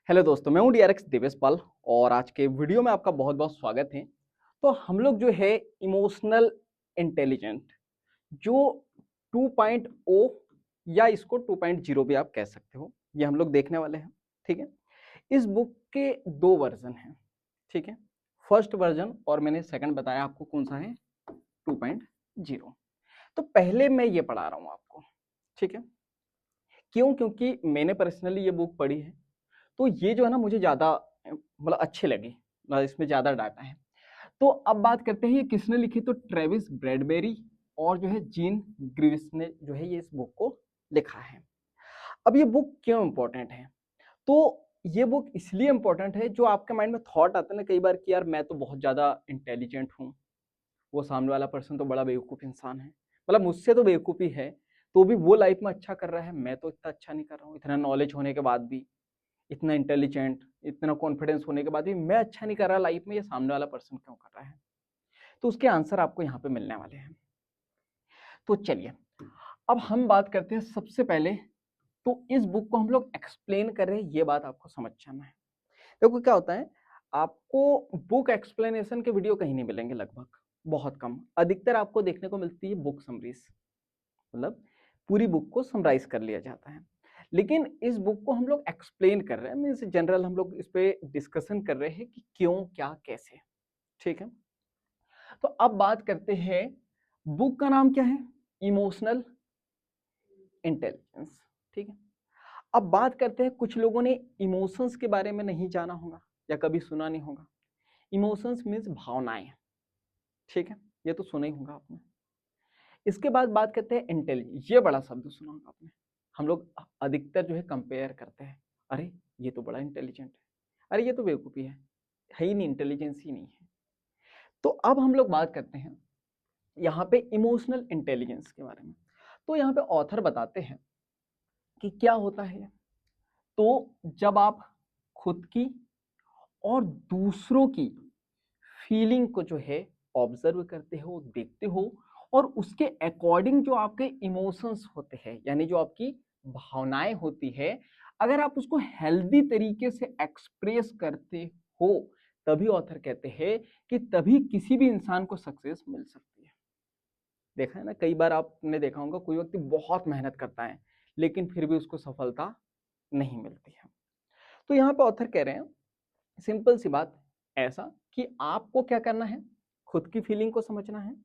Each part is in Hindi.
हेलो दोस्तों, मैं हूं डीआरएक्स देवेश पाल और आज के वीडियो में आपका बहुत बहुत स्वागत है। तो हम लोग जो है इमोशनल इंटेलिजेंट जो 2.0 या इसको 2.0 भी आप कह सकते हो, ये हम लोग देखने वाले हैं। ठीक है, इस बुक के दो वर्जन हैं। ठीक है, फर्स्ट वर्जन और मैंने सेकंड बताया आपको कौन सा है, 2.0। तो पहले मैं ये पढ़ा रहा हूँ आपको। ठीक है, क्यों? क्योंकि मैंने पर्सनली ये बुक पढ़ी है, तो ये जो है ना मुझे ज़्यादा मतलब अच्छे लगे, मतलब इसमें ज़्यादा डाटा है। तो अब बात करते हैं ये किसने लिखी, तो ट्रेविस ब्रैडबेरी और जो है जीन ग्रीविस ने जो है ये इस बुक को लिखा है। अब ये बुक क्यों इम्पोर्टेंट है? तो ये बुक इसलिए इम्पोर्टेंट है, जो आपके माइंड में थॉट आता है ना कई बार कि यार मैं तो बहुत ज़्यादा इंटेलिजेंट हूँ, वो सामने वाला पर्सन तो बड़ा बेवकूफ़ इंसान है, मतलब मुझसे तो बेवकूफ़ी है, तो भी वो लाइफ में अच्छा कर रहा है, मैं तो इतना अच्छा नहीं कर रहा हूँ, इतना नॉलेज होने के बाद भी, इतना इंटेलिजेंट, इतना कॉन्फिडेंस होने के बाद भी मैं अच्छा नहीं कर रहा लाइफ में, ये सामने वाला पर्सन क्यों कर रहा है? तो उसके आंसर आपको यहाँ पे मिलने वाले हैं। तो चलिए, अब हम बात करते हैं सबसे पहले, तो इस बुक को हम लोग एक्सप्लेन कर रहे हैं, ये बात आपको समझ जाना है। देखो क्या होता है, आपको बुक एक्सप्लेनेशन के वीडियो कहीं नहीं मिलेंगे, लगभग बहुत कम, अधिकतर आपको देखने को मिलती है बुक समरीज, मतलब पूरी बुक को समराइज कर लिया जाता है। लेकिन इस बुक को हम लोग एक्सप्लेन कर रहे हैं, मीन्स जनरल हम लोग इस पे डिस्कशन कर रहे हैं कि क्यों, क्या, कैसे। ठीक है, तो अब बात करते हैं, बुक का नाम क्या है, इमोशनल इंटेलिजेंस। ठीक है, अब बात करते हैं, कुछ लोगों ने इमोशंस के बारे में नहीं जाना होगा या कभी सुना नहीं होगा। इमोशंस मीन्स भावनाएं। ठीक है, ये तो सुना ही होगा आपने। इसके बाद बात करते हैं इंटेलिजेंस, ये बड़ा शब्द सुना होगा आपने। हम लोग अधिकतर जो है कंपेयर करते हैं, अरे ये तो बड़ा इंटेलिजेंट है, अरे ये तो बेवकूफ़ी है ही नहीं, इंटेलिजेंस ही नहीं है। तो अब हम लोग बात करते हैं यहाँ पे इमोशनल इंटेलिजेंस के बारे में। तो यहाँ पे ऑथर बताते हैं कि क्या होता है। तो जब आप खुद की और दूसरों की फीलिंग को जो है ऑब्जर्व करते हो, देखते हो, और उसके अकॉर्डिंग जो आपके इमोशंस होते हैं, यानी जो आपकी भावनाएं होती है, अगर आप उसको हेल्दी तरीके से एक्सप्रेस करते हो, तभी ऑथर कहते हैं कि तभी किसी भी इंसान को सक्सेस मिल सकती है। देखा है ना, कई बार आपने देखा होगा कोई व्यक्ति बहुत मेहनत करता है लेकिन फिर भी उसको सफलता नहीं मिलती है। तो यहाँ पे ऑथर कह रहे हैं, सिंपल सी बात ऐसा कि आपको क्या करना है, खुद की फीलिंग को समझना है,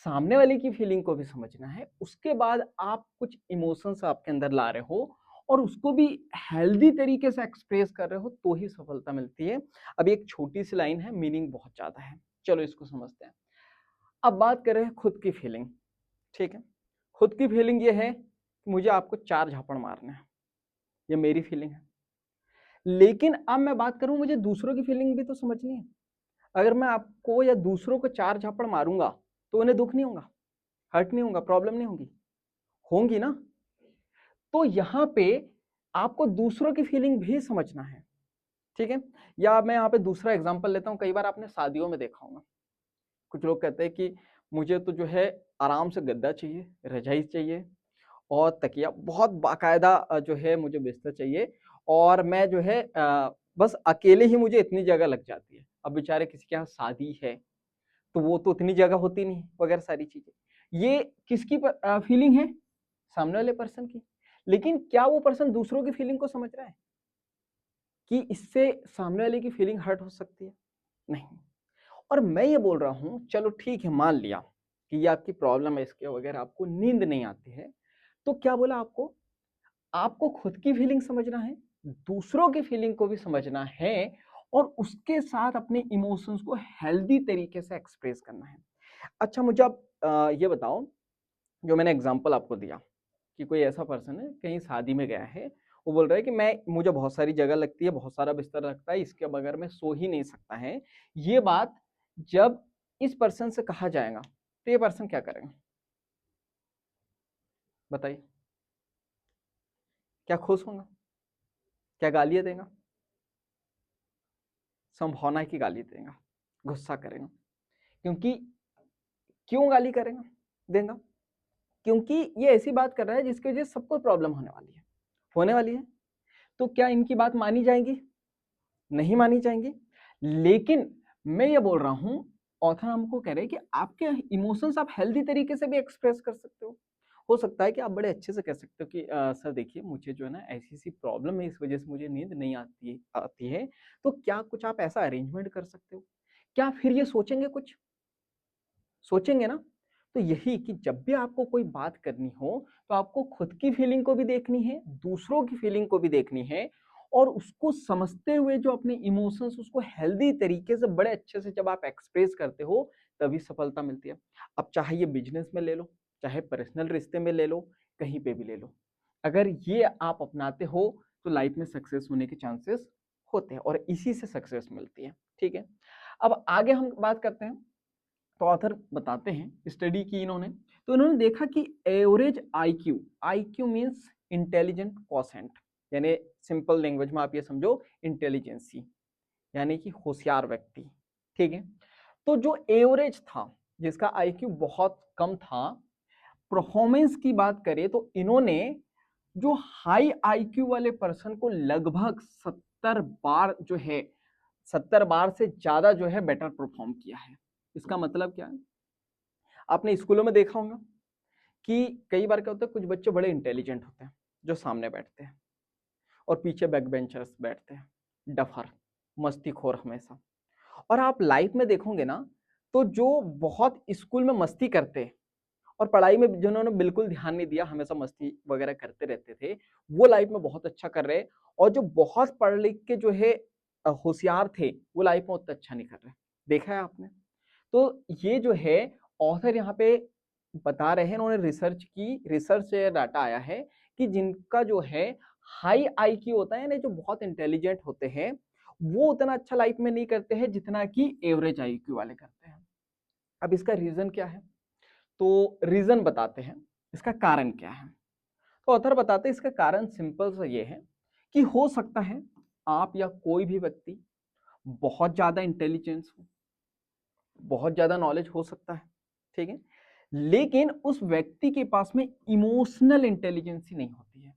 सामने वाले की फीलिंग को भी समझना है, उसके बाद आप कुछ इमोशंस आपके अंदर ला रहे हो और उसको भी हेल्दी तरीके से एक्सप्रेस कर रहे हो, तो ही सफलता मिलती है। अब एक छोटी सी लाइन है, मीनिंग बहुत ज्यादा है, चलो इसको समझते हैं। अब बात कर रहे हैं खुद की फीलिंग। ठीक है, खुद की फीलिंग ये है कि मुझे आपको 4 झापड़ मारने हैं, ये मेरी फीलिंग है। लेकिन अब मैं बात करूं, मुझे दूसरों की फीलिंग भी तो समझनी है। अगर मैं आपको या दूसरों को 4 झापड़ मारूंगा तो उन्हें दुख नहीं होगा, हर्ट नहीं होगा, प्रॉब्लम नहीं होगी, होंगी ना। तो यहाँ पे आपको दूसरों की फीलिंग भी समझना है। ठीक है, या मैं यहाँ पे दूसरा एग्जांपल लेता हूँ, कई बार आपने शादियों में देखा होगा, कुछ लोग कहते हैं कि मुझे तो जो है आराम से गद्दा चाहिए, रजाई चाहिए और तकिया, बहुत बाकायदा जो है मुझे बिस्तर चाहिए, और मैं जो है बस अकेले ही मुझे इतनी जगह लग जाती है। अब बेचारे किसी के यहाँ शादी है तो वो तो इतनी जगह होती नहीं वगैरह सारी चीजें। ये किसकी फीलिंग है, सामने वाले पर्सन की। लेकिन क्या वो पर्सन दूसरों की फीलिंग को समझ रहा है कि इससे सामने वाले की फीलिंग हर्ट हो सकती है? नहीं। और मैं ये बोल रहा हूं, चलो ठीक है, मान लिया कि ये आपकी प्रॉब्लम है, इसके वगैरह आपको नींद नहीं आती है, तो क्या बोला आपको, आपको खुद की फीलिंग समझना है, दूसरों की फीलिंग को भी समझना है, और उसके साथ अपने इमोशंस को हेल्दी तरीके से एक्सप्रेस करना है। अच्छा, मुझे आप ये बताओ, जो मैंने एग्जांपल आपको दिया कि कोई ऐसा पर्सन है कहीं शादी में गया है, वो बोल रहा है कि मुझे बहुत सारी जगह लगती है, बहुत सारा बिस्तर लगता है, इसके बगैर मैं सो ही नहीं सकता है। ये बात जब इस पर्सन से कहा जाएगा तो ये पर्सन क्या करेगा, बताइए? क्या खुश होगा, क्या गालियां देगा? संभावना है कि गाली देगा, गुस्सा करेगा। क्योंकि क्यों गाली करेगा, देगा? क्योंकि ये ऐसी बात कर रहा है जिसकी वजह से सबको प्रॉब्लम होने वाली है। तो क्या इनकी बात मानी जाएगी? नहीं मानी जाएंगी। लेकिन मैं ये बोल रहा हूं, ऑथर हमको कह रहे हैं कि आपके इमोशंस आप हेल्दी तरीके से भी एक्सप्रेस कर सकते हो सकता है कि आप बड़े अच्छे से कह सकते हो कि सर देखिए मुझे जो है ना ऐसी सी प्रॉब्लम है, इस वजह से मुझे नींद नहीं आती है, तो क्या कुछ आप ऐसा अरेंजमेंट कर सकते हो? क्या फिर ये सोचेंगे कुछ? सोचेंगे ना? तो यही कि जब भी आपको कोई बात करनी हो तो आपको खुद की फीलिंग को भी देखनी है, दूसरों की फीलिंग को भी देखनी है, और उसको समझते हुए जो अपने इमोशंस उसको हेल्दी तरीके से बड़े अच्छे से जब आप एक्सप्रेस करते हो तभी सफलता मिलती है। अब चाहे ये बिजनेस में ले लो, चाहे पर्सनल रिश्ते में ले लो, कहीं पे भी ले लो, अगर ये आप अपनाते हो तो लाइफ में सक्सेस होने के चांसेस होते हैं और इसी से सक्सेस मिलती है। ठीक है, अब आगे हम बात करते हैं। तो ऑथर बताते हैं स्टडी की इन्होंने, तो इन्होंने देखा कि average IQ, IQ means intelligent quotient, यानी सिंपल लैंग्वेज में आप ये समझो इंटेलिजेंसी, यानी कि होशियार व्यक्ति। ठीक है, तो जो एवरेज था, जिसका आईक्यू बहुत कम था, परफॉर्मेंस की बात करें तो इन्होंने जो हाई आईक्यू वाले पर्सन को लगभग 70 बार जो है, 70 बार से ज्यादा जो है बेटर परफॉर्म किया है। इसका मतलब क्या है? आपने स्कूलों में देखा होगा कि कई बार क्या होता है, कुछ बच्चे बड़े इंटेलिजेंट होते हैं जो सामने बैठते हैं और पीछे बैक बेंचर्स बैठते हैं, डफर, मस्तीखोर हमेशा। और आप लाइफ में देखोगे ना, तो जो बहुत स्कूल में मस्ती करते हैं और पढ़ाई में जिन्होंने बिल्कुल ध्यान नहीं दिया, हमेशा मस्ती वगैरह करते रहते थे, वो लाइफ में बहुत अच्छा कर रहे, और जो बहुत पढ़ लिख के जो है होशियार थे, वो लाइफ में उतना अच्छा नहीं कर रहे। देखा है आपने? तो ये जो है ऑथर यहाँ पे बता रहे हैं, उन्होंने रिसर्च की, रिसर्च से डाटा आया है कि जिनका जो है हाई आईक्यू होता है, यानी जो बहुत इंटेलिजेंट होते हैं, वो उतना अच्छा लाइफ में नहीं करते हैं जितना कि एवरेज आईक्यू वाले करते हैं। अब इसका रीजन क्या है? तो रीजन बताते हैं, इसका कारण क्या है। तो ऑथर बताते हैं इसका कारण सिंपल सा ये है कि हो सकता है आप या कोई भी व्यक्ति बहुत ज्यादा इंटेलिजेंस हो, बहुत ज्यादा नॉलेज हो सकता है, ठीक है, लेकिन उस व्यक्ति के पास में इमोशनल इंटेलिजेंसी नहीं होती है।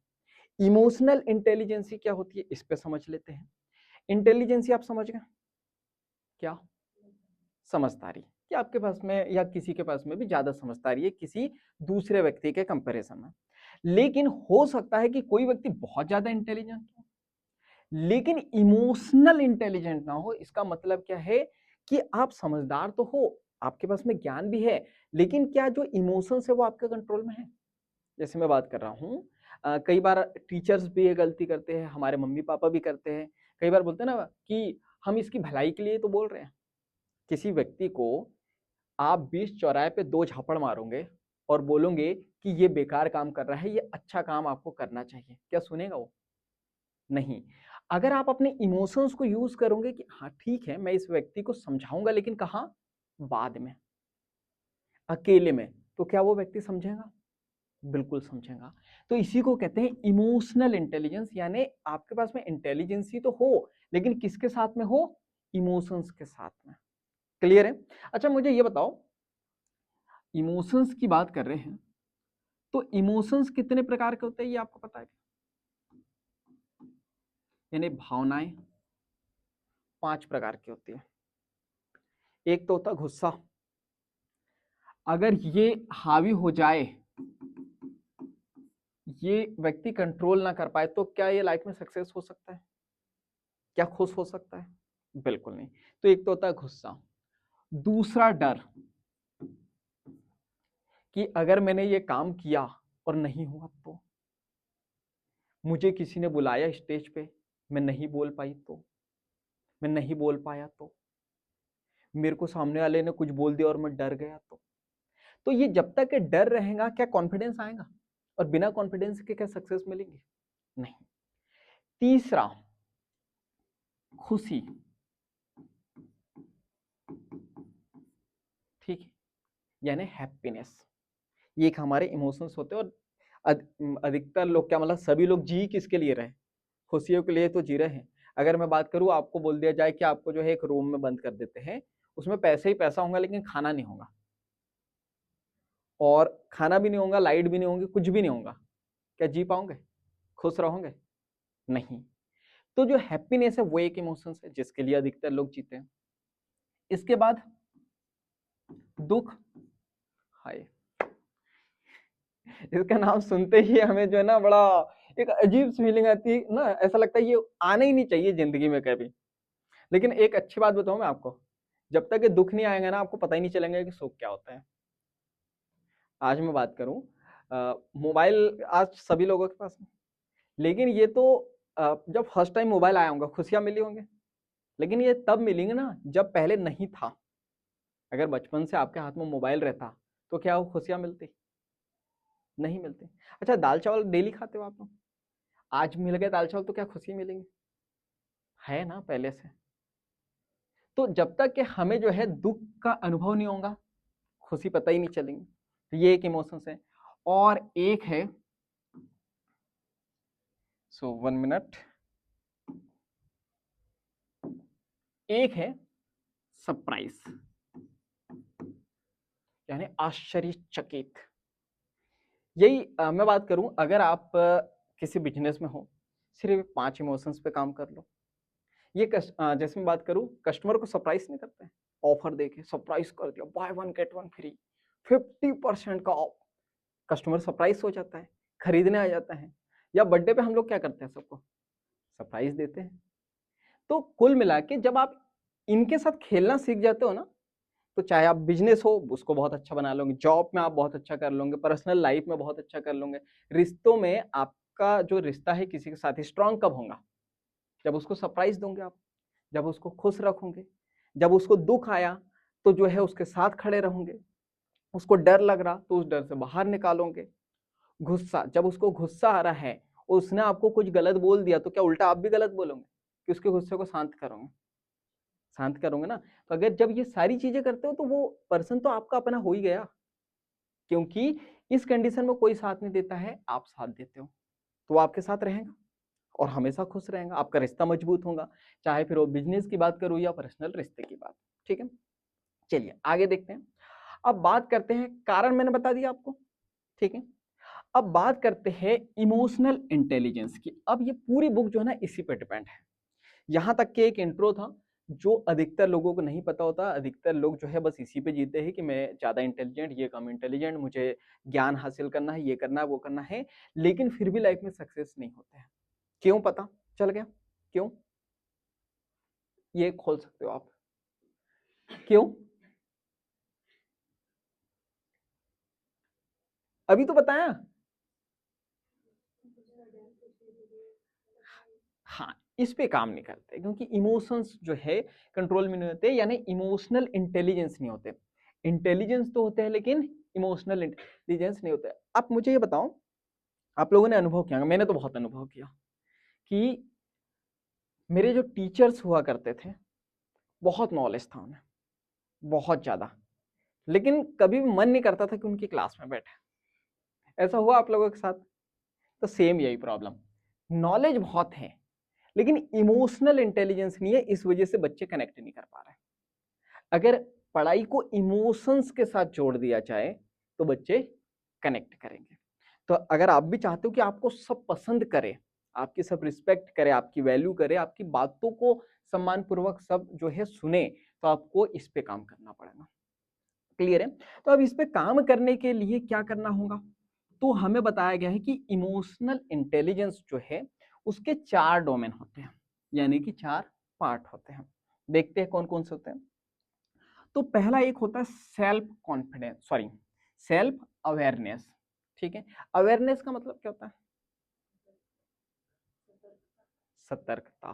इमोशनल इंटेलिजेंसी क्या होती है, इस पे समझ लेते हैं। इंटेलिजेंसी आप समझ गए क्या? समझदारी, कि आपके पास में या किसी के पास में भी ज्यादा समझदारी है किसी दूसरे व्यक्ति के कंपैरिजन में। लेकिन हो सकता है कि कोई व्यक्ति बहुत ज्यादा इंटेलिजेंट हो लेकिन इमोशनल इंटेलिजेंट ना हो। इसका मतलब क्या है कि आप समझदार तो हो, आपके पास में ज्ञान भी है, लेकिन क्या जो इमोशंस है वो आपके कंट्रोल में है? जैसे मैं बात कर रहा हूँ, कई बार टीचर्स भी ये गलती करते हैं, हमारे मम्मी पापा भी करते हैं। कई बार बोलते हैं ना कि हम इसकी भलाई के लिए तो बोल रहे हैं। किसी व्यक्ति को आप बीच चौराहे पे 2 झापड़ मारोगे और बोलोगे कि ये बेकार काम कर रहा है, ये अच्छा काम आपको करना चाहिए, क्या सुनेगा वो? नहीं। अगर आप अपने इमोशंस को यूज करोगे कि हाँ ठीक है, मैं इस व्यक्ति को समझाऊंगा, लेकिन कहाँ? बाद में, अकेले में, तो क्या वो व्यक्ति समझेगा? बिल्कुल समझेगा। तो इसी को कहते हैं इमोशनल इंटेलिजेंस, यानी आपके पास में इंटेलिजेंसी तो हो, लेकिन किसके साथ में हो? इमोशंस के साथ में। क्लियर है? अच्छा मुझे ये बताओ, इमोशंस की बात कर रहे हैं, तो इमोशंस कितने प्रकार के होते हैं ये आपको पता है? यानी भावनाएं 5 प्रकार की होती है। एक तो होता गुस्सा, अगर ये हावी हो जाए, ये व्यक्ति कंट्रोल ना कर पाए, तो क्या ये लाइफ में सक्सेस हो सकता है? क्या खुश हो सकता है? बिल्कुल नहीं। तो एक तो होता है गुस्सा। दूसरा डर, कि अगर मैंने ये काम किया और नहीं हुआ तो, मुझे किसी ने बुलाया स्टेज पे, मैं नहीं बोल पाई तो, मैं नहीं बोल पाया तो, मेरे को सामने वाले ने कुछ बोल दिया और मैं डर गया तो ये जब तक डर रहेगा क्या कॉन्फिडेंस आएगा? और बिना कॉन्फिडेंस के क्या सक्सेस मिलेगी? नहीं। तीसरा, खुशी, ठीक है, यानी हैप्पीनेस। ये एक हमारे इमोशंस होते हैं, और अधिकतर लोग, क्या मतलब सभी लोग जी किसके लिए रहे? खुशियों के लिए तो जी रहे हैं। अगर मैं बात करूं, आपको बोल दिया जाए कि आपको जो है एक रूम में बंद कर देते हैं, उसमें पैसे ही पैसा होगा लेकिन खाना नहीं होगा, और खाना भी नहीं होगा, लाइट भी नहीं होगी, कुछ भी नहीं होगा, क्या जी पाओगे? खुश रहोगे? नहीं। तो जो हैप्पीनेस है वो एक इमोशंस है जिसके लिए अधिकतर लोग जीते हैं। इसके बाद दुख, हाय, इसका नाम सुनते ही हमें जो है ना बड़ा एक अजीब फीलिंग आती है ना, ऐसा लगता है ये आना ही नहीं चाहिए जिंदगी में कभी। लेकिन एक अच्छी बात बताऊं मैं आपको, जब तक ये दुख नहीं आएगा ना आपको पता ही नहीं चलेगा कि सुख क्या होता है। आज मैं बात करूं, मोबाइल आज सभी लोगों के पास है, लेकिन ये तो जब फर्स्ट टाइम मोबाइल आया होगा खुशियां मिली होंगी, लेकिन ये तब मिलेंगे ना जब पहले नहीं था। अगर बचपन से आपके हाथ में मोबाइल रहता तो क्या वो खुशियां मिलती? नहीं मिलती। अच्छा, दाल चावल डेली खाते हो आप लोग, आज मिल गए दाल चावल तो क्या खुशी मिलेंगी? है ना पहले से। तो जब तक कि हमें जो है दुख का अनुभव नहीं होगा खुशी पता ही नहीं चलेंगी। तो ये एक इमोशंस है। और एक है, सो 1 मिनट, एक है सरप्राइज, यानी आश्चर्यचकित। यही मैं बात करूं, अगर आप किसी बिजनेस में हो, सिर्फ 5 इमोशंस पे काम कर लो। ये जैसे मैं बात करूं, कस्टमर को सरप्राइज नहीं करते हैं, ऑफर देके सरप्राइज कर दिया, बाय 1 गेट 1 फ्री, 50% का ऑफ। कस्टमर सरप्राइज हो जाता है, खरीदने आ जाता है। या बर्थडे पे हम लोग क्या करते हैं, सबको सरप्राइज देते हैं। तो कुल मिला के जब आप इनके साथ खेलना सीख जाते हो ना, तो चाहे आप बिजनेस हो उसको बहुत अच्छा बना लोगे, जॉब में आप बहुत अच्छा कर लोगे, पर्सनल लाइफ में बहुत अच्छा कर लोगे। रिश्तों में आपका जो रिश्ता है किसी के साथ स्ट्रांग कब होगा? जब उसको सरप्राइज दोगे आप, जब उसको खुश रखोगे, जब उसको दुख आया तो जो है उसके साथ खड़े रहोगे, उसको डर लग रहा तो उस डर से बाहर निकालोगे। गुस्सा, जब उसको गुस्सा आ रहा है, उसने आपको कुछ गलत बोल दिया तो क्या उल्टा आप भी गलत बोलोगे कि उसके गुस्से को शांत करोगे? शांत करोगे ना। तो अगर जब ये सारी चीजें करते हो तो वो पर्सन तो आपका अपना हो ही गया, क्योंकि इस कंडीशन में कोई साथ नहीं देता है, आप साथ देते हो, तो वो आपके साथ रहेगा और हमेशा खुश रहेगा, आपका रिश्ता मजबूत होगा, चाहे फिर वो बिजनेस की बात करूँ या पर्सनल रिश्ते की बात। ठीक है, चलिए आगे देखते हैं। अब बात करते हैं, कारण मैंने बता दिया आपको, ठीक है। अब बात करते हैं इमोशनल इंटेलिजेंस की। अब ये पूरी बुक जो है ना इसी पे डिपेंड है। यहाँ तक के एक इंट्रो था जो अधिकतर लोगों को नहीं पता होता। अधिकतर लोग जो है बस इसी पे जीते हैं कि मैं ज्यादा इंटेलिजेंट, ये कम इंटेलिजेंट, मुझे ज्ञान हासिल करना है, ये करना है, वो करना है, लेकिन फिर भी लाइफ में सक्सेस नहीं होते हैं। क्यों? पता चल गया क्यों? ये खोल सकते हो आप, क्यों? अभी तो बताया। हाँ, इस पे काम नहीं करते क्योंकि इमोशंस जो है कंट्रोल में नहीं होते, यानी इमोशनल इंटेलिजेंस नहीं होते। इंटेलिजेंस तो होते हैं लेकिन इमोशनल इंटेलिजेंस नहीं होते। आप मुझे ये बताओ, आप लोगों ने अनुभव किया, मैंने तो बहुत अनुभव किया कि मेरे जो टीचर्स हुआ करते थे बहुत नॉलेज था उन्हें, बहुत ज्यादा, लेकिन कभी भी मन नहीं करता था कि उनकी क्लास में बैठे। ऐसा हुआ आप लोगों के साथ? तो सेम यही प्रॉब्लम, नॉलेज बहुत है लेकिन इमोशनल इंटेलिजेंस नहीं है, इस वजह से बच्चे कनेक्ट नहीं कर पा रहे। अगर पढ़ाई को इमोशंस के साथ जोड़ दिया जाए तो बच्चे कनेक्ट करेंगे। तो अगर आप भी चाहते हो कि आपको सब पसंद करे, आपकी सब रिस्पेक्ट करे, आपकी वैल्यू करे, आपकी बातों को सम्मान पूर्वक सब जो है सुने, तो आपको इस पे काम करना पड़ेगा। क्लियर है? तो अब इस पे काम करने के लिए क्या करना होगा? तो हमें बताया गया है कि इमोशनल इंटेलिजेंस जो है उसके 4 डोमेन होते हैं, यानी कि 4 पार्ट होते हैं। देखते हैं कौन कौन से होते हैं। तो पहला एक होता है self confidence, sorry, self awareness. ठीक है, अवेयरनेस का मतलब क्या होता है? सतर्कता।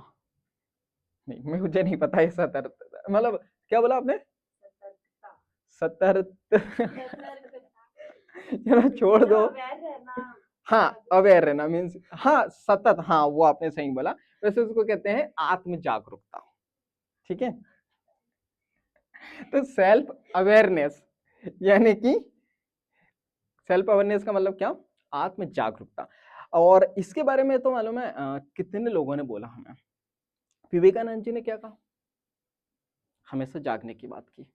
नहीं, मुझे नहीं पता है सतर्कता मतलब क्या बोला आपने? सतर्क चलो छोड़ दो। हाँ, अवेयर रहना मीन्स, हाँ सतत, हाँ वो आपने सही बोला। वैसे उसको कहते हैं आत्म जागरूकता। ठीक है, तो सेल्फ अवेयरनेस यानी कि सेल्फ अवेयरनेस का मतलब क्या? आत्म जागरूकता। और इसके बारे में तो मालूम है कितने लोगों ने बोला हमें। विवेकानंद जी ने क्या कहा? हमेशा जागने की बात की।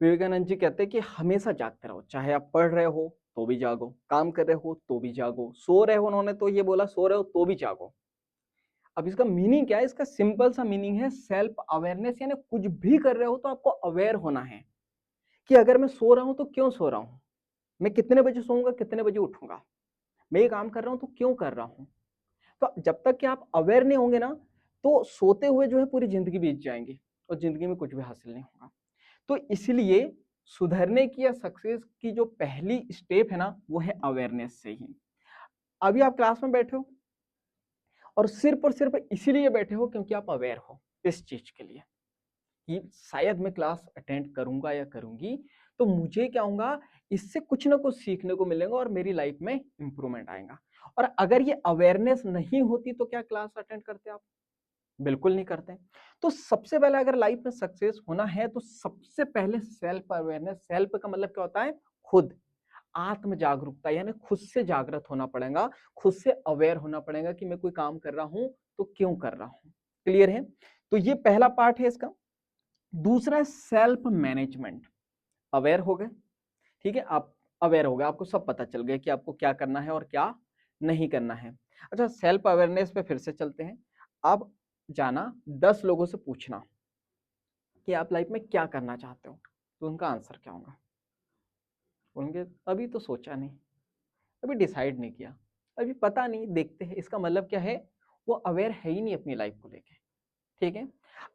विवेकानंद जी कहते हैं कि हमेशा जागते रहो, चाहे आप पढ़ रहे हो तो भी जागो, काम कर रहे हो तो भी जागो, सो रहे हो, उन्होंने तो ये बोला सो रहे हो तो भी जागो। अब इसका मीनिंग क्या है? इसका सिंपल सा मीनिंग है सेल्फ अवेयरनेस, यानी कुछ भी कर रहे हो तो आपको अवेयर होना है कि अगर मैं सो रहा हूं तो क्यों सो रहा हूं, मैं कितने बजे सोऊंगा, कितने बजे उठूंगा, मैं ये काम कर रहा हूं तो क्यों कर रहा हूं। तो जब तक कि आप अवेयर नहीं होंगे ना, तो सोते हुए जो है पूरी जिंदगी बीत जाएंगी और जिंदगी में कुछ भी हासिल नहीं होगा। तो इसलिए सुधरने की या सक्सेस की जो पहली स्टेप है ना, वो है अवेयरनेस से ही। अभी आप क्लास में बैठे हो और सिर्फ इसीलिए बैठे हो क्योंकि आप अवेयर हो इस चीज के लिए कि शायद मैं क्लास अटेंड करूंगा या करूंगी तो मुझे क्या होगा, इससे कुछ ना कुछ सीखने को मिलेगा और मेरी लाइफ में इंप्रूवमेंट आएगा। और अगर ये अवेयरनेस नहीं होती तो क्या क्लास अटेंड करते आप? बिल्कुल नहीं करते। तो सबसे पहले अगर लाइफ में सक्सेस होना है तो सबसे पहले सेल्फ अवेयरनेस, सेल्फ का मतलब क्या होता है? खुद, आत्म जागरूकता, यानी खुद से जागृत होना पड़ेगा, खुद से अवेयर होना पड़ेगा कि मैं कोई काम कर रहा हूं तो क्यों कर रहा हूं। क्लियर है? तो ये पहला पार्ट है इसका। दूसरा है सेल्फ मैनेजमेंट। अवेयर हो गए, ठीक है, आप अवेयर हो गए, आपको सब पता चल गया कि आपको क्या करना है और क्या नहीं करना है। अच्छा, सेल्फ अवेयरनेस पे फिर से चलते हैं। अब जाना 10 लोगों से पूछना कि आप लाइफ में क्या करना चाहते हो, तो उनका आंसर क्या होगा? उनके अभी तो सोचा नहीं, अभी डिसाइड नहीं किया, अभी पता नहीं, देखते हैं। इसका मतलब क्या है? वो अवेयर है ही नहीं अपनी लाइफ को लेके। ठीक है।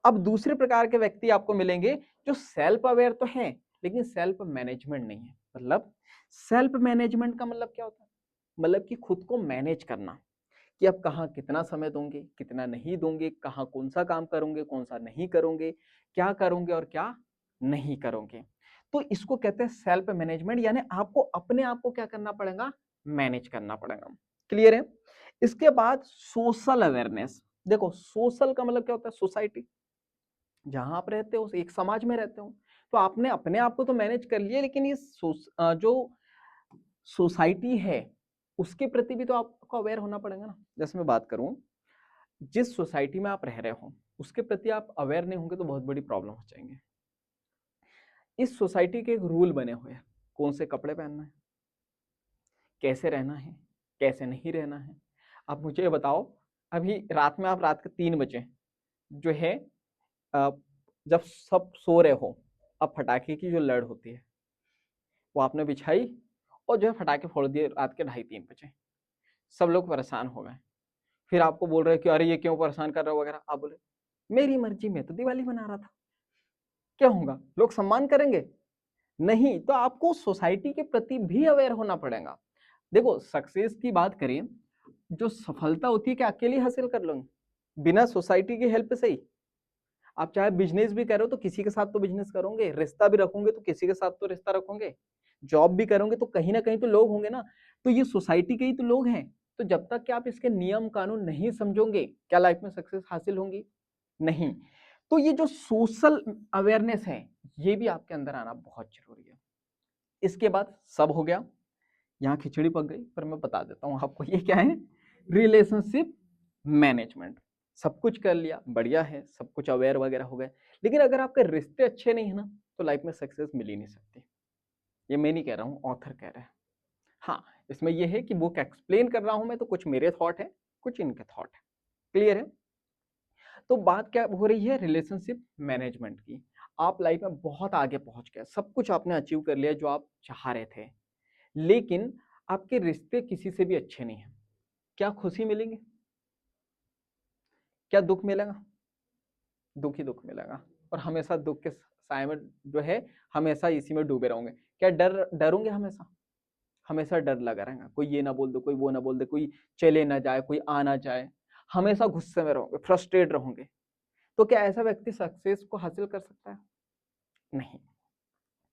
अब दूसरे प्रकार के व्यक्ति आपको मिलेंगे जो सेल्फ अवेयर तो हैं लेकिन सेल्फ मैनेजमेंट नहीं है। मतलब सेल्फ मैनेजमेंट का मतलब क्या होता है? मतलब कि खुद को मैनेज करना कि आप कहाँ कितना समय दोगे, कितना नहीं दोगे, कहाँ कौन सा काम करोगे, कौन सा नहीं करोगे, क्या करोगे और क्या नहीं करोगे। तो इसको कहते हैं सेल्फ मैनेजमेंट, यानी आपको अपने आप को क्या करना पड़ेगा? मैनेज करना पड़ेगा। क्लियर है? इसके बाद सोशल अवेयरनेस। देखो, सोशल का मतलब क्या होता है? सोसाइटी, जहां आप रहते हो, एक समाज में रहते हो, तो आपने अपने आप को तो मैनेज कर लिया, लेकिन ये जो सोसाइटी है उसके प्रति भी तो आपको अवेयर होना पड़ेगा ना। जैसे मैं बात करूं, जिस सोसाइटी में आप रह रहे हो उसके प्रति आप अवेयर नहीं होंगे तो बहुत बड़ी प्रॉब्लम हो जाएंगे। इस सोसाइटी के एक रूल बने हुए हैं, कौन से कपड़े पहनना है, कैसे रहना है, कैसे नहीं रहना है। आप मुझे ये बताओ, अभी रात में, आप रात के 3 बजे जो है, जब सब सो रहे हो, अब पटाखे की जो लड़ होती है वो आपने बिछाई और जो है पटाखे फोड़ दिए रात के 2:30-3 बजे। सब लोग परेशान हो गए, फिर आपको बोल रहे हैं कि अरे ये क्यों परेशान कर रहे हो वगैरह। आप बोले मेरी मर्जी में तो दिवाली मना रहा था, क्या होगा? लोग सम्मान करेंगे? नहीं। तो आपको सोसाइटी के प्रति भी अवेयर होना पड़ेगा। देखो, सक्सेस की बात करें, जो सफलता होती है क्या अकेले हासिल कर लोगे? बिना सोसाइटी की हेल्प से ही। आप चाहे बिजनेस भी करो तो किसी के साथ तो बिजनेस करोगे, रिश्ता भी रखोगे तो किसी के साथ तो रिश्ता रखोगे, जॉब भी करोगे तो कहीं ना कहीं तो लोग होंगे ना। तो ये सोसाइटी के ही तो लोग हैं। तो जब तक कि आप इसके नियम कानून नहीं समझोगे, क्या लाइफ में सक्सेस हासिल होंगी? नहीं। तो ये जो सोशल अवेयरनेस है, ये भी आपके अंदर आना बहुत जरूरी है। इसके बाद सब हो गया, यहाँ खिचड़ी पक गई, पर मैं बता देता हूँ आपको ये क्या है। Relationship management. सब कुछ कर लिया, बढ़िया है, सब कुछ अवेयर वगैरह हो गए, लेकिन अगर आपके रिश्ते अच्छे नहीं है ना, तो लाइफ में सक्सेस मिल ही नहीं सकती। ये मैं नहीं कह रहा हूँ, ऑथर कह रहे हैं। हाँ, इसमें ये है कि बुक एक्सप्लेन कर रहा हूं मैं, तो कुछ मेरे थॉट है, कुछ इनके थॉट है। क्लियर है? तो बात क्या हो रही है? रिलेशनशिप मैनेजमेंट की। आप लाइफ में बहुत आगे पहुंच गए, सब कुछ आपने अचीव कर लिया जो आप चाह रहे थे, लेकिन आपके रिश्ते किसी से भी अच्छे नहीं है। क्या खुशी मिलेगी? क्या दुख मिलेगा? दुख ही दुख मिलेगा, और हमेशा दुख के साए में जो है, हमेशा इसी में डूबे रहोगे। क्या डरोगे? हमेशा हमेशा डर लगा रहेगा, कोई ये ना बोल दे, कोई वो ना बोल दे, कोई चले ना जाए, कोई आ ना जाए, हमेशा गुस्से में रहोगे, फ्रस्ट्रेट रहोगे। तो क्या ऐसा व्यक्ति सक्सेस को हासिल कर सकता है? नहीं।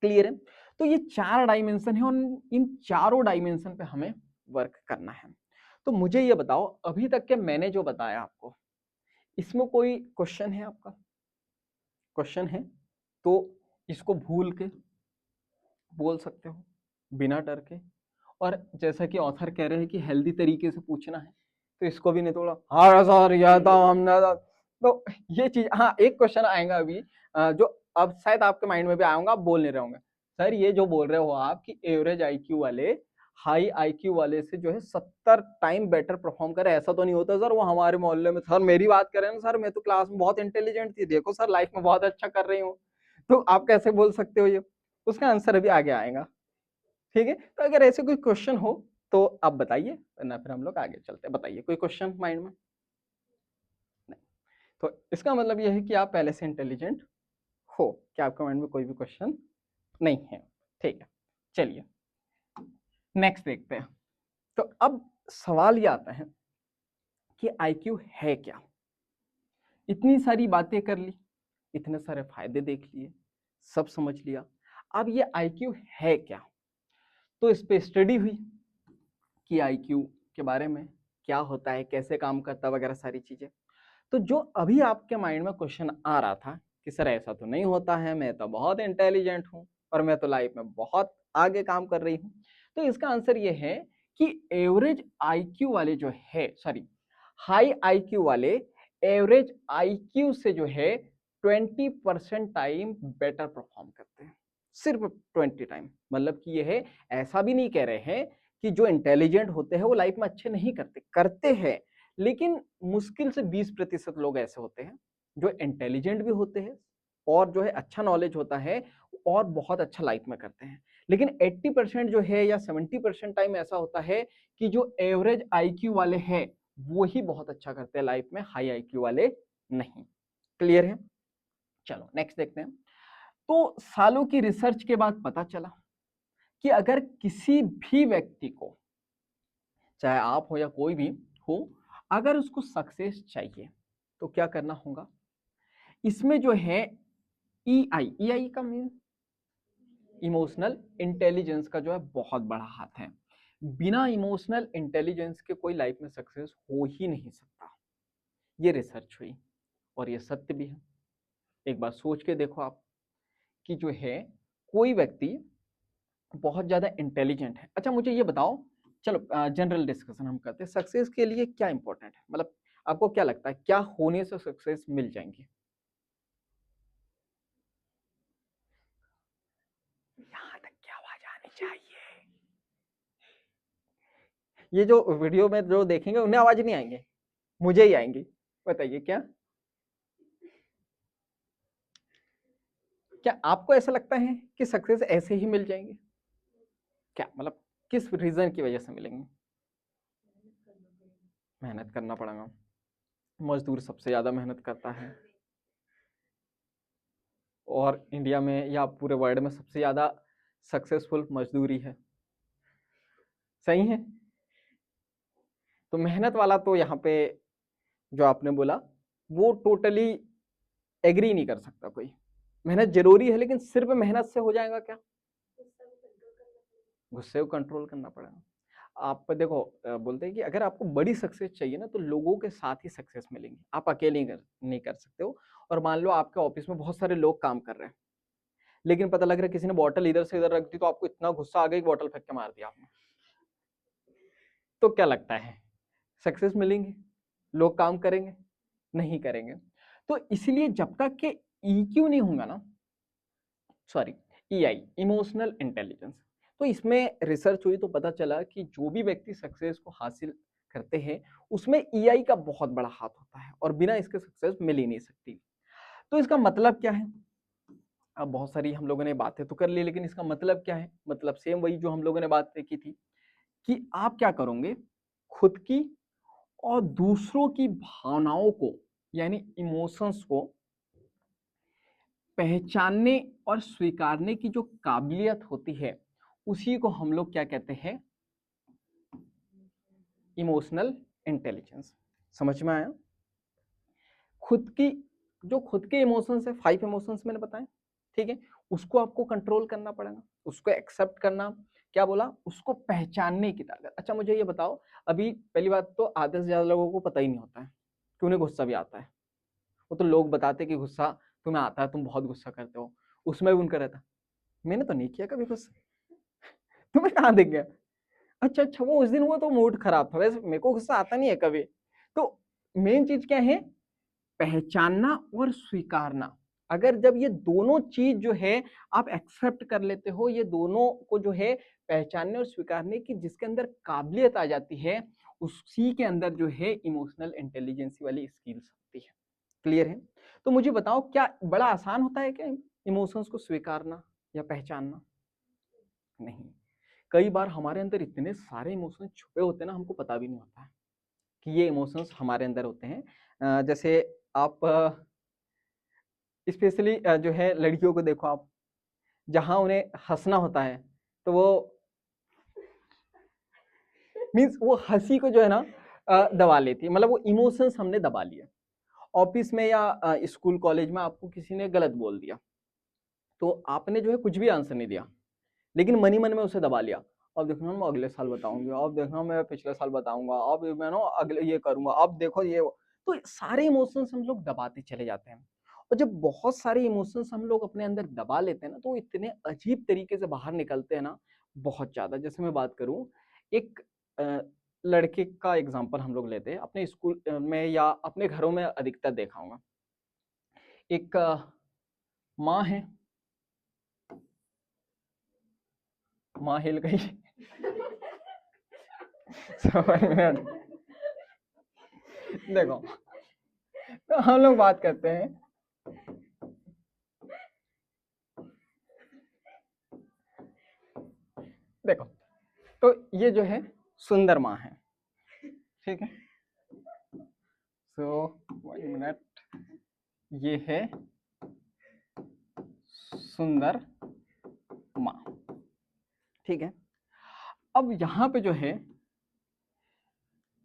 क्लियर है? तो ये 4 डायमेंशन है और इन चारों डायमेंशन पे हमें वर्क करना है। तो मुझे ये बताओ, अभी तक के मैंने जो बताया आपको, इसमें कोई क्वेश्चन है आपका? क्वेश्चन है तो इसको भूल के बोल सकते हो, बिना डर के। और जैसा कि ऑथर कह रहे हैं कि हेल्दी तरीके से पूछना है, तो इसको भी नहीं तोड़ा, हाँ सर यह था हमने तो ये चीज। हाँ, एक क्वेश्चन आएगा अभी, जो अब शायद आपके माइंड में भी आऊंगा, आप बोल नहीं रहे होंगे, सर ये जो बोल रहे हो आप कि एवरेज आईक्यू वाले हाई आईक्यू वाले से जो है 70 टाइम बेटर परफॉर्म करे। ऐसा तो नहीं होता सर वो हमारे मोहल्ले में, सर मेरी बात करें ना सर, मैं तो क्लास में बहुत इंटेलिजेंट थी, देखो सर लाइफ में बहुत अच्छा कर रही हूँ, तो आप कैसे बोल सकते हो ये? उसका आंसर अभी आगे आएगा, ठीक है। तो अगर ऐसे कोई क्वेश्चन हो तो आप बताइए, वरना फिर हम लोग आगे चलते हैं। बताइए कोई क्वेश्चन माइंड में? नहीं। तो इसका मतलब यह है कि आप पहले से इंटेलिजेंट हो, कि आपके माइंड में कोई भी क्वेश्चन नहीं है, ठीक है। चलिए नेक्स्ट देखते हैं। तो अब सवाल ये आता है कि आईक्यू है क्या? इतनी सारी बातें कर ली, इतने सारे फायदे देख लिए, सब समझ लिया, अब ये आईक्यू है क्या? तो इस पे स्टडी हुई कि आईक्यू के बारे में क्या होता है, कैसे काम करता है, वगैरह सारी चीजें। तो जो अभी आपके माइंड में क्वेश्चन आ रहा था कि सर ऐसा तो नहीं होता है, मैं तो बहुत इंटेलिजेंट हूँ और मैं तो लाइफ में बहुत आगे काम कर रही हूँ, तो इसका आंसर ये है कि एवरेज आईक्यू वाले जो है, सॉरी हाई आईक्यू वाले एवरेज आईक्यू से जो है 20% टाइम बेटर परफॉर्म करते हैं, सिर्फ 20 टाइम। मतलब कि ये है, ऐसा भी नहीं कह रहे हैं कि जो इंटेलिजेंट होते हैं वो लाइफ में अच्छे नहीं करते, करते हैं, लेकिन मुश्किल से 20% लोग ऐसे होते हैं जो इंटेलिजेंट भी होते हैं और जो है अच्छा नॉलेज होता है और बहुत अच्छा लाइफ में करते हैं। लेकिन 80% जो है या 70% टाइम ऐसा होता है कि जो एवरेज आईक्यू वाले हैं वो ही बहुत अच्छा करते हैं लाइफ में, हाई आईक्यू वाले नहीं। क्लियर है? चलो नेक्स्ट देखते हैं। तो सालों की रिसर्च के बाद पता चला कि अगर किसी भी व्यक्ति को, चाहे आप हो या कोई भी हो, अगर उसको सक्सेस चाहिए तो क्या करना होगा? इसमें जो है ईआई का मीन इमोशनल इंटेलिजेंस का जो है बहुत बड़ा हाथ है। बिना इमोशनल इंटेलिजेंस के कोई लाइफ में सक्सेस हो ही नहीं सकता। ये रिसर्च हुई और ये सत्य भी है। एक बार सोच के देखो आप कि जो है कोई व्यक्ति बहुत ज्यादा इंटेलिजेंट है। अच्छा मुझे ये बताओ, चलो जनरल डिस्कशन हम करते हैं, सक्सेस के लिए क्या इंपॉर्टेंट है? मतलब आपको क्या लगता है क्या होने से सक्सेस मिल जाएंगी? यहाँ तक की आवाज आनी चाहिए। ये जो वीडियो में जो देखेंगे उन्हें आवाज नहीं आएंगे, मुझे ही आएंगी। बताइए क्या क्या आपको ऐसा लगता है कि सक्सेस ऐसे ही मिल जाएंगे? क्या मतलब किस रीजन की वजह से मिलेंगे? मेहनत करना पड़ेगा। मजदूर सबसे ज्यादा मेहनत करता है और इंडिया में या पूरे वर्ल्ड में सबसे ज्यादा सक्सेसफुल मजदूरी है। सही है? तो मेहनत वाला तो यहाँ पे जो आपने बोला वो टोटली एग्री नहीं कर सकता कोई। मेहनत जरूरी है लेकिन सिर्फ मेहनत से हो जाएगा क्या? गुस्से को कंट्रोल करना पड़ेगा। आप देखो बोलते हैं कि अगर आपको बड़ी सक्सेस चाहिए ना तो लोगों के साथ ही सक्सेस मिलेंगी, आप अकेले नहीं कर सकते हो। और मान लो आपके ऑफिस में बहुत सारे लोग काम कर रहे हैं, लेकिन पता लग रहा है किसी ने बॉटल इधर से इधर रख दी तो आपको इतना गुस्सा आ गया कि बॉटल फेंक के मार दिया आपने, तो क्या लगता है सक्सेस मिलेंगी? लोग काम करेंगे? नहीं करेंगे। तो इसलिए जब तक के ईक्यू नहीं होगा ना, सॉरी ईआई इमोशनल इंटेलिजेंस, तो इसमें रिसर्च हुई तो पता चला कि जो भी व्यक्ति सक्सेस को हासिल करते हैं उसमें ईआई का बहुत बड़ा हाथ होता है और बिना इसके सक्सेस मिल ही नहीं सकती। तो इसका मतलब क्या है? अब बहुत सारी हम लोगों ने बातें तो कर ली, लेकिन इसका मतलब क्या है? मतलब सेम वही जो हम लोगों ने बातें की थी कि आप क्या करोगे, खुद की और दूसरों की भावनाओं को यानी इमोशंस को पहचानने और स्वीकारने की जो काबिलियत होती है उसी को हम लोग क्या कहते हैं? Emotional intelligence. समझ में आया? खुद की जो खुद के इमोशंस है, 5 इमोशंस मैंने बताए, ठीक है, उसको आपको कंट्रोल करना पड़ेगा, उसको एक्सेप्ट करना, क्या बोला, उसको पहचानने की ताकत। अच्छा मुझे ये बताओ, अभी पहली बात तो आधे से ज्यादा लोगों को पता ही नहीं होता है कि उन्हें गुस्सा भी आता है। वो तो लोग बताते कि गुस्सा तुम्हें आता है, तुम बहुत गुस्सा करते हो, उसमें भी उनका रहता मैंने तो नहीं किया कभी गुस्सा, तुम्हें कहाँ दिख गया? अच्छा अच्छा वो उस दिन हुआ तो मूड खराब था, वैसे मेरे को गुस्सा आता नहीं है कभी। तो मेन चीज क्या है? पहचानना और स्वीकारना। अगर जब ये दोनों चीज जो है आप एक्सेप्ट कर लेते हो, ये दोनों को जो है पहचानने और स्वीकारने की जिसके अंदर काबिलियत आ जाती है, उसी के अंदर जो है इमोशनल इंटेलिजेंस वाली स्किल्स होती है। क्लियर है? तो मुझे बताओ, क्या बड़ा आसान होता है क्या इमोशंस को स्वीकारना या पहचानना? नहीं। कई बार हमारे अंदर इतने सारे इमोशंस छुपे होते हैं ना, हमको पता भी नहीं होता है कि ये इमोशंस हमारे अंदर होते हैं। जैसे आप स्पेशली जो है लड़कियों को देखो आप, जहां उन्हें हंसना होता है तो वो मीन्स वो हंसी को जो है ना दबा लेती है, मतलब वो इमोशंस हमने दबा लिया। ऑफिस में या स्कूल कॉलेज में आपको किसी ने गलत बोल दिया, तो आपने जो है कुछ भी आंसर नहीं दिया, लेकिन मनी मन में उसे दबा लिया। अब देखना मैं अगले साल बताऊंगी, अब देखना मैं पिछले साल बताऊंगा, अब मैं ना अगले ये करूंगा, अब देखो ये तो सारे इमोशंस हम लोग दबाते चले जाते हैं। और जब बहुत सारे इमोशंस हम लोग अपने अंदर दबा लेते हैं ना, तो इतने अजीब तरीके से बाहर निकलते हैं ना, बहुत ज्यादा। जैसे मैं बात करूं, एक लड़के का एग्जाम्पल हम लोग लेते हैं, अपने स्कूल में या अपने घरों में अधिकतर देखा होगा। एक माँ है, माँ हिल गई समझ में देखो, तो हम लोग बात करते हैं, देखो तो ये जो है सुंदर माँ है, ठीक है। सो 1 मिनट, ये है सुंदर माँ, ठीक है। अब यहाँ पे जो है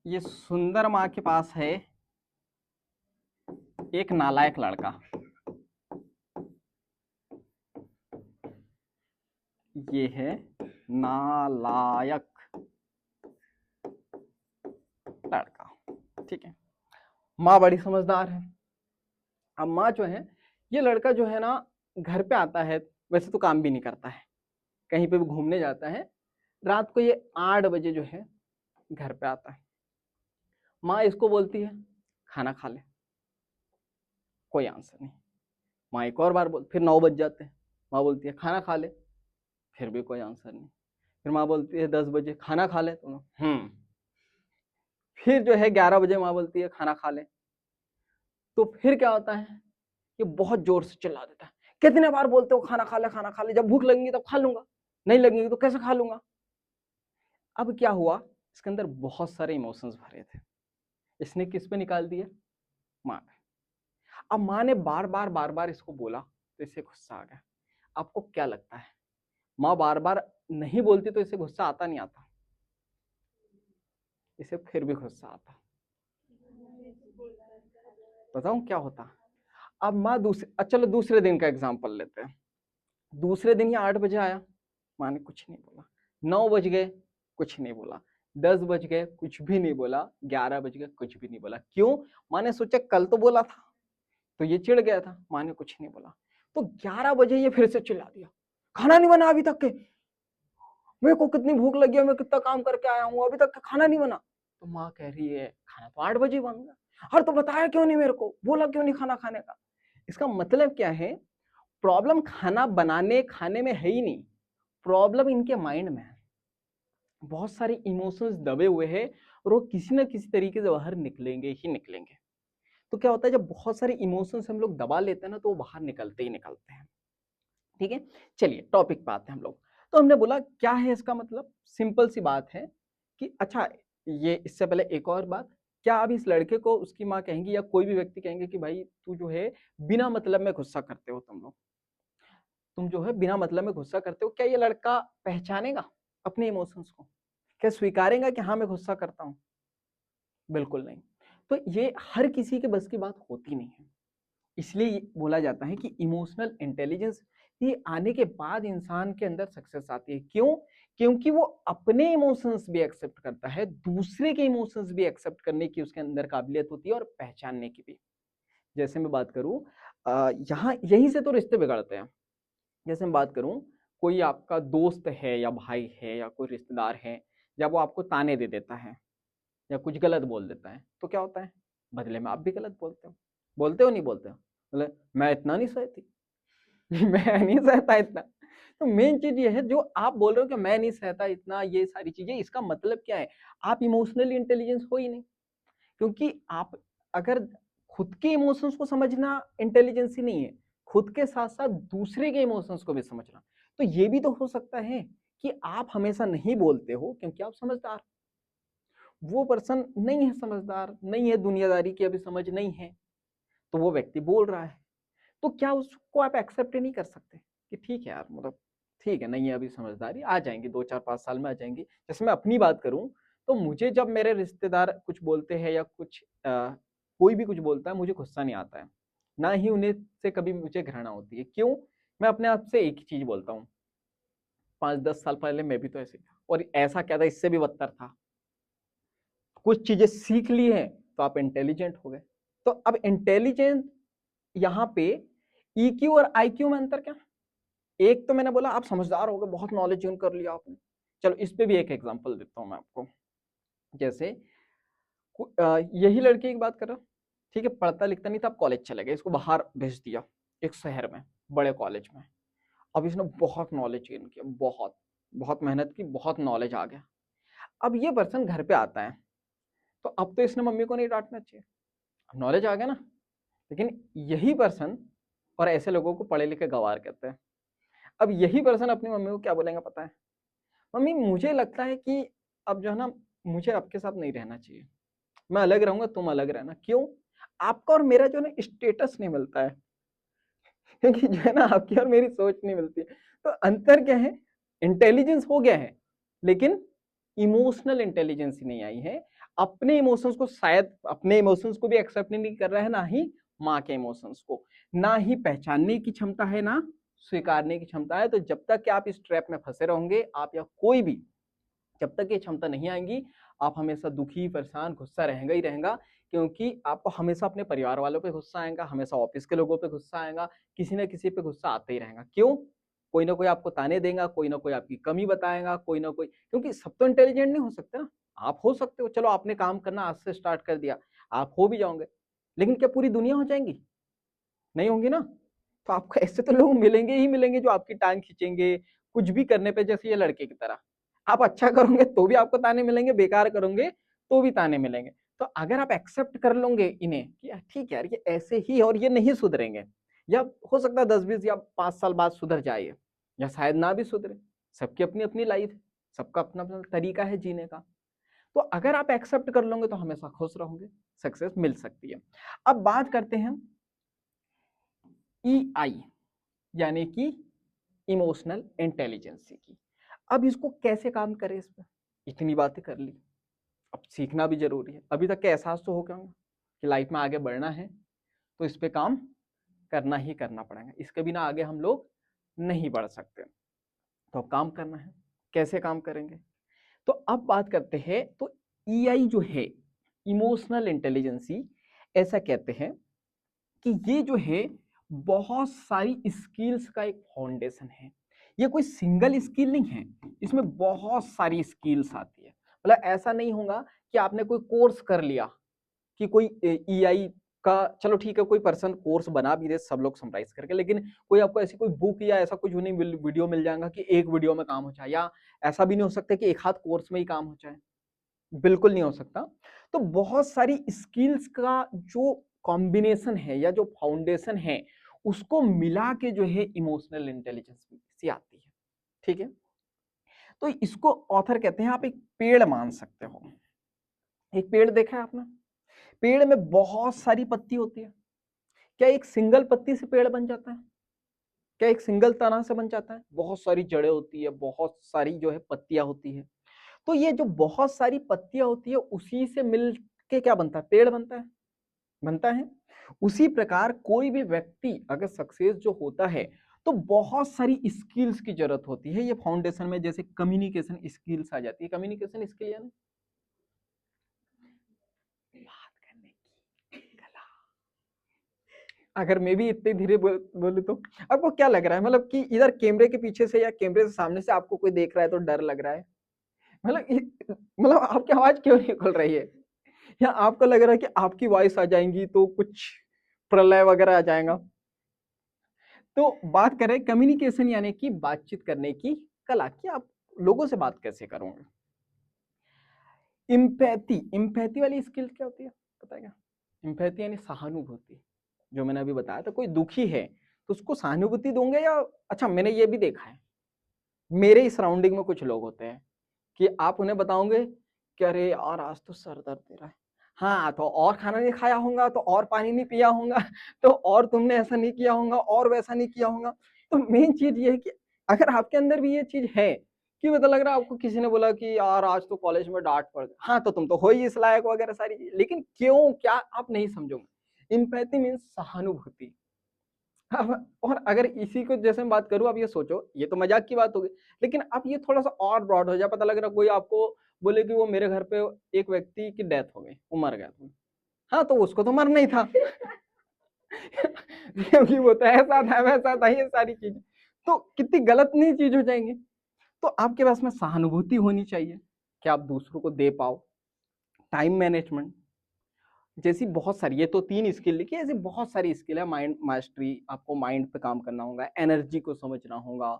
ये सुंदर माँ के पास है एक नालायक लड़का, ये है नालायक लड़का, ठीक है। माँ बड़ी समझदार है। अब माँ जो है, ये लड़का जो है ना घर पे आता है, वैसे तो काम भी नहीं करता है, कहीं पे भी घूमने जाता है, रात को ये 8 बजे जो है घर पे आता है। माँ इसको बोलती है खाना खा ले, कोई आंसर नहीं। माँ एक और बार बोल, फिर 9 बज जाते हैं, माँ बोलती है खाना खा ले, फिर भी कोई आंसर नहीं। फिर माँ बोलती है 10 बजे खाना खा ले, तो फिर जो है 11 बजे माँ बोलती है खाना खा ले। तो फिर क्या होता है, ये बहुत जोर से चिल्ला देता है, कितने बार बोलते हो खाना खा ले, खाना खा ले, जब भूख लगेगी तब खा लूंगा, नहीं लगेगी तो कैसे खा लूंगा। अब क्या हुआ, इसके अंदर बहुत सारे इमोशंस भरे थे, इसने किस पे निकाल दिया, माँ पे। अब माँ ने बार बार इसको बोला, तो इसे गुस्सा आ गया। आपको क्या लगता है, माँ बार बार नहीं बोलती तो इसे गुस्सा आता नहीं आता? इसे फिर भी गुस्सा आता। बताऊं क्या होता? अब माँ चलो दूसरे दिन का एग्जाम्पल लेते हैं। दूसरे दिन ये 8 बजे आया, माँ ने कुछ नहीं बोला। 9 बज गए, कुछ नहीं बोला। 10 बज गए, कुछ भी नहीं बोला। 11 बज गए, कुछ भी नहीं बोला। क्यों? माँ ने सोचा कल तो बोला था, तो ये चिढ़ गया था। माँ ने कुछ नहीं बोला। तो 11 बजे ये फिर से चिल्ला दिया, खाना नहीं बना अभी तक के, मेरे को कितनी भूख लगी है, मैं कितना काम करके आया हूँ, अभी तक खाना नहीं बना। तो माँ कह रही है खाना तो 8 बजे बन गया, और तो बताया क्यों नहीं मेरे को, बोला क्यों नहीं खाना खाने का। इसका मतलब क्या है, प्रॉब्लम खाना बनाने खाने में है ही नहीं, प्रॉब्लम इनके माइंड में है। बहुत सारे इमोशंस दबे हुए हैं और वो किसी ना किसी तरीके से बाहर निकलेंगे ही निकलेंगे। तो क्या होता है, जब बहुत सारे इमोशंस हम लोग दबा लेते हैं ना, तो वो बाहर निकलते ही निकलते हैं। ठीक है, चलिए टॉपिक पे आते हैं हम लोग। तो हमने बोला क्या है इसका मतलब, सिंपल सी बात है कि अच्छा, ये इससे पहले एक और बात, क्या अब इस लड़के को उसकी माँ कहेंगी या कोई भी व्यक्ति कहेंगे कि भाई तू जो है बिना मतलब में गुस्सा करते हो, तुम जो है बिना मतलब में गुस्सा करते हो, क्या ये लड़का पहचानेगा अपने इमोशंस को? क्या स्वीकारेगा कि हाँ मैं गुस्सा करता हूँ? बिल्कुल नहीं। तो ये हर किसी के बस की बात होती नहीं है। इसलिए बोला जाता है कि इमोशनल इंटेलिजेंस ये आने के बाद इंसान के अंदर सक्सेस आती है। क्यों? क्योंकि वो अपने इमोशंस भी एक्सेप्ट करता है, दूसरे के इमोशंस भी एक्सेप्ट करने की उसके अंदर काबिलियत होती है और पहचानने की भी। जैसे मैं बात करूं, यहाँ यहीं से तो रिश्ते बिगड़ते हैं। जैसे मैं बात करूं, कोई आपका दोस्त है या भाई है या कोई रिश्तेदार है, जब वो आपको ताने दे देता है या कुछ गलत बोल देता है, तो क्या होता है, बदले में आप भी गलत बोलते हो, बोलते हो नहीं बोलते हो? मतलब मैं इतना नहीं सहती मैं नहीं सहता इतना। तो मेन चीज ये है जो आप बोल रहे हो कि मैं नहीं सहता इतना, ये सारी चीजें, इसका मतलब क्या है? आप इमोशनली इंटेलिजेंस हो ही नहीं। क्योंकि आप अगर खुद के इमोशंस को समझना इंटेलिजेंस ही नहीं है, खुद के साथ साथ दूसरे के इमोशंस को भी समझना। तो ये भी तो हो सकता है कि आप हमेशा नहीं बोलते हो क्योंकि आप समझदार, वो पर्सन नहीं है समझदार, नहीं है, दुनियादारी की अभी समझ नहीं है, तो वो व्यक्ति बोल रहा है। तो क्या उसको आप एक्सेप्ट नहीं कर सकते कि ठीक है यार, मतलब ठीक है, नहीं है अभी समझदारी, आ जाएंगी 2 4 5 साल में आ जाएंगी। जैसे मैं अपनी बात करूं तो मुझे जब मेरे रिश्तेदार कुछ बोलते हैं या कुछ कोई भी कुछ बोलता है, मुझे गुस्सा नहीं आता है, ना ही उन्हें से कभी मुझे घृणा होती है। क्यों? मैं अपने आप से एक ही चीज बोलता हूँ, 5 10 साल पहले मैं भी तो ऐसे था, और ऐसा क्या था, इससे भी बदतर था। कुछ चीजें सीख ली हैं तो आप इंटेलिजेंट हो गए। तो अब इंटेलिजेंट यहाँ पे ईक्यू और आईक्यू में अंतर क्या? एक तो मैंने बोला आप समझदार हो गए, बहुत नॉलेज गेन कर लिया आपने। चलो इस पे भी एक एग्जांपल देता हूं मैं आपको। जैसे यही लड़के की बात कर रहा हूं, ठीक है, पढ़ता लिखता नहीं था, आप कॉलेज चले गए, इसको बाहर भेज दिया एक शहर में, बड़े कॉलेज में। अब इसने बहुत नॉलेज गेन किया, बहुत बहुत मेहनत की, बहुत नॉलेज आ गया। अब ये पर्सन घर पे आता है, तो अब तो इसने मम्मी को नहीं डांटना चाहिए, अब नॉलेज आ गया ना। लेकिन यही पर्सन, और ऐसे लोगों को पढ़े लिखे गंवार कहते हैं, अब यही पर्सन अपनी मम्मी को क्या बोलेंगे पता है? मम्मी मुझे लगता है कि अब जो है ना, मुझे आपके साथ नहीं रहना चाहिए, मैं अलग रहूंगा, तुम अलग रहना। क्यों? आपका और मेरा जो है ना स्टेटस नहीं मिलता है क्योंकि जो है ना आपकी और मेरी सोच नहीं मिलती है। तो अंतर क्या है? इंटेलिजेंस हो गया है, लेकिन इमोशनल इंटेलिजेंस ही नहीं आई है। अपने इमोशंस को, शायद अपने इमोशंस को भी एक्सेप्ट नहीं कर रहा है, ना ही माँ के इमोशंस को, ना ही पहचानने की क्षमता है, ना स्वीकारने की क्षमता है। तो जब तक कि आप इस ट्रैप में फंसे रहोगे, आप या कोई भी, जब तक ये क्षमता नहीं आएगी, आप हमेशा दुखी, परेशान, गुस्सा रहेगा ही रहेगा। क्योंकि आपको हमेशा अपने परिवार वालों पे गुस्सा आएगा, हमेशा ऑफिस के लोगों पे गुस्सा आएगा, किसी ना किसी पे गुस्सा आता ही रहेगा। क्यों? कोई ना कोई आपको ताने देगा, कोई ना कोई आपकी कमी बताएगा, कोई ना कोई, क्योंकि सब तो इंटेलिजेंट नहीं हो सकते ना। आप हो सकते हो, चलो आपने काम करना आज से स्टार्ट कर दिया, आप हो भी जाओगे, लेकिन क्या पूरी दुनिया हो जाएंगी? नहीं होंगी ना। तो आपको ऐसे तो लोग मिलेंगे ही मिलेंगे जो आपकी टांग खींचेंगे कुछ भी करने पे, जैसे ये लड़के की तरह। आप अच्छा करोगे तो भी आपको ताने मिलेंगे, बेकार करोगे तो भी ताने मिलेंगे। तो अगर आप एक्सेप्ट कर लोगे इन्हें कि ठीक है यार ये ऐसे ही है और ये नहीं सुधरेंगे, या हो सकता है 10 20 या 5 साल बाद सुधर जाए, या शायद ना भी सुधरे, सबकी अपनी अपनी लाइफ है, सबका अपना अपना तरीका है जीने का। तो अगर आप एक्सेप्ट कर लोगे तो हमेशा खुश रहोगे, सक्सेस मिल सकती है। अब बात करते हैं EI, यानी कि इमोशनल इंटेलिजेंसी की। अब इसको कैसे काम करें? इस पर इतनी बातें कर ली, अब सीखना भी जरूरी है। अभी तक का एहसास तो हो गया होगा कि लाइफ में आगे बढ़ना है तो इस पे काम करना ही करना पड़ेगा, इसके बिना आगे हम लोग नहीं बढ़ सकते। तो काम करना है, कैसे काम करेंगे? तो अब बात करते हैं। तो EI जो है, इमोशनल इंटेलिजेंसी, ऐसा कहते हैं कि ये जो है बहुत सारी स्किल्स का एक फाउंडेशन है। ये कोई सिंगल स्किल नहीं है, इसमें बहुत सारी स्किल्स आती है। मतलब ऐसा नहीं होगा कि आपने कोई कोर्स कर लिया कि कोई EI का, चलो ठीक है, कोई पर्सन कोर्स बना भी दे सब लोग समराइज करके, लेकिन कोई आपको ऐसी कोई बुक या ऐसा कुछ नहीं वीडियो मिल जाएगा कि एक वीडियो में काम हो जाए, या ऐसा भी नहीं हो सकता कि एक हाथ कोर्स में ही काम हो जाए, बिल्कुल नहीं हो सकता। तो बहुत सारी स्किल्स का जो कॉम्बिनेशन है या जो फाउंडेशन है, उसको मिला के जो है इमोशनल इंटेलिजेंस सी आती है। ठीक है, तो इसको ऑथर कहते हैं, आप एक पेड़ मान सकते हो। एक पेड़ देखा है आपने? पेड़ में बहुत सारी पत्ती होती है। क्या एक सिंगल पत्ती से पेड़ बन जाता है? क्या एक सिंगल तना से बन जाता है? बहुत सारी जड़ें होती है, बहुत सारी जो है पत्तियां होती है। तो ये जो बहुत सारी पत्तियां होती है, उसी से मिल के क्या बनता है? पेड़ बनता है, बनता है। उसी प्रकार कोई भी व्यक्ति अगर सक्सेस जो होता है, तो बहुत सारी स्किल्स की जरूरत होती है। ये फाउंडेशन में जैसे कम्युनिकेशन स्किल्स आ जाती है। कम्युनिकेशन स्किल यानी बात करने की कला। अगर मैं भी इतने धीरे बोलूं तो आपको क्या लग रहा है? मतलब कि इधर कैमरे के पीछे से या कैमरे से सामने से आपको कोई देख रहा है तो डर लग रहा है? मतलब आपकी आवाज क्यों नहीं खुल रही है? या आपको लग रहा है कि आपकी वॉइस आ जाएंगी तो कुछ प्रलय वगैरह आ जाएगा। तो बात करें कम्युनिकेशन यानी कि बातचीत करने की कला, कि आप लोगों से बात कैसे करोगे। इम्पैथी वाली स्किल क्या होती है पता है क्या? इम्पैथी यानी सहानुभूति। जो मैंने अभी बताया था, कोई दुखी है तो उसको सहानुभूति दोगे, या अच्छा मैंने ये भी देखा है, मेरे सराउंडिंग में कुछ लोग होते हैं कि आप उन्हें बताओगे कि अरे यार आज तो सर दर्द दे रहा है, हाँ तो और खाना नहीं खाया होगा, तो और पानी नहीं पिया होगा, तो और तुमने ऐसा नहीं किया होगा और वैसा नहीं किया होगा। तो मेन चीज ये है कि अगर आपके अंदर भी ये चीज है कि मतलब लग रहा है आपको किसी ने बोला कि यार आज तो कॉलेज में डांट पड़ गई, हाँ तो तुम तो हो ही इस लायक वगैरह सारी चीज, लेकिन क्यों क्या आप नहीं समझोगे। इम्पैथी मीन्स सहानुभूति। अब और अगर इसी को जैसे मैं बात करूं, आप ये सोचो, ये तो मजाक की बात होगी, लेकिन आप ये थोड़ा सा और ब्रॉड हो जाए, पता लग रहा कोई आपको बोले कि वो मेरे घर पे एक व्यक्ति की डेथ हो गई, वो मर गया था, हाँ तो उसको तो मरना ही था क्योंकि वो तो ऐसा था वैसा था, ये सारी चीजें तो कितनी गलत नहीं चीज हो जाएंगे। तो आपके पास में सहानुभूति होनी चाहिए कि आप दूसरों को दे पाओ। टाइम मैनेजमेंट जैसी बहुत सारी, ये तो 3 स्किल लिखी, ऐसी बहुत सारी स्किल है। माइंड मास्टरी, आपको माइंड पे काम करना होगा, एनर्जी को समझना होगा,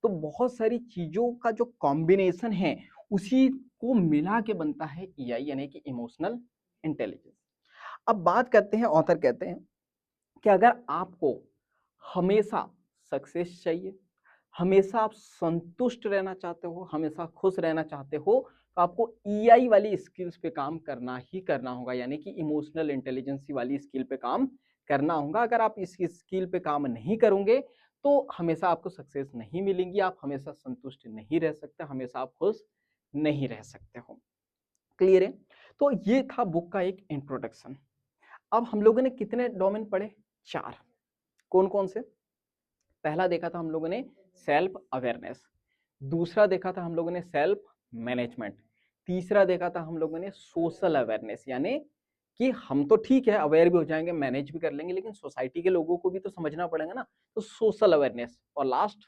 तो बहुत सारी चीजों का जो कॉम्बिनेशन है उसी को मिला के बनता है ईआई यानी कि इमोशनल इंटेलिजेंस। अब बात करते हैं, ऑथर कहते हैं कि अगर आपको हमेशा सक्सेस चाहिए, हमेशा आप संतुष्ट रहना चाहते हो, हमेशा खुश रहना चाहते हो, तो आपको ईआई वाली स्किल्स पे काम करना ही करना होगा, यानी कि इमोशनल इंटेलिजेंस वाली स्किल पे काम करना होगा। अगर आप इस स्किल पे काम नहीं करोगे तो हमेशा आपको सक्सेस नहीं मिलेंगी, आप हमेशा संतुष्ट नहीं रह सकते, हमेशा आप खुश नहीं रह सकते हो। क्लियर है? तो ये था बुक का एक इंट्रोडक्शन। अब हम लोगों ने कितने डोमेन पढ़े? 4। कौन कौन से? पहला देखा था हम लोगों ने सेल्फ अवेयरनेस, दूसरा देखा था हम लोगों ने सेल्फ मैनेजमेंट, तीसरा देखा था हम लोगों ने सोशल अवेयरनेस, यानी कि हम तो ठीक है अवेयर भी हो जाएंगे, मैनेज भी कर लेंगे, लेकिन सोसाइटी के लोगों को भी तो समझना पड़ेगा ना, तो सोशल अवेयरनेस। और लास्ट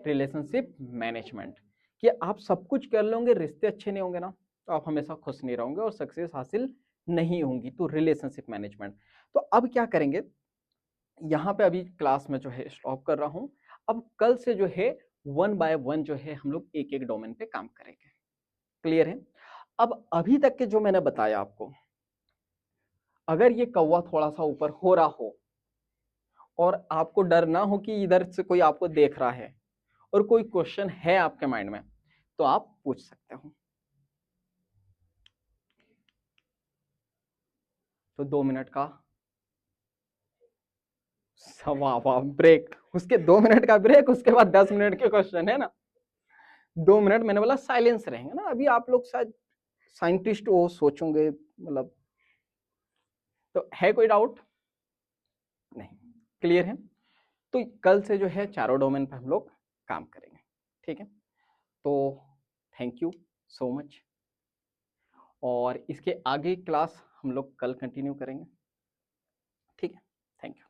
रिलेशनशिप मैनेजमेंट, कि आप सब कुछ कर लोगे, रिश्ते अच्छे नहीं होंगे ना तो आप हमेशा खुश नहीं रहोगे और सक्सेस हासिल नहीं होंगी, तो रिलेशनशिप मैनेजमेंट। तो अब क्या करेंगे, यहाँ पे अभी क्लास में जो है स्टॉप कर रहा हूँ। अब कल से जो है 1 बाय 1 जो है हम लोग एक एक डोमेन पे काम करेंगे। क्लियर है? अब अभी तक के जो मैंने बताया आपको, अगर ये कौवा थोड़ा सा ऊपर हो रहा हो और आपको डर ना हो कि इधर से कोई आपको देख रहा है और कोई क्वेश्चन है आपके माइंड में, तो आप पूछ सकते हो। तो 2 मिनट का सवा ब्रेक, उसके 2 मिनट का ब्रेक, उसके बाद 10 मिनट के क्वेश्चन, है ना। 2 मिनट मैंने बोला साइलेंस रहेंगे ना। अभी आप लोग शायद साइंटिस्ट वो सोचोगे, मतलब तो है कोई डाउट? नहीं, क्लियर है। तो कल से जो है चारों डोमेन पे हम लोग काम करेंगे, ठीक है। तो थैंक यू सो मच, और इसके आगे क्लास हम लोग कल कंटिन्यू करेंगे, ठीक है। Thank you.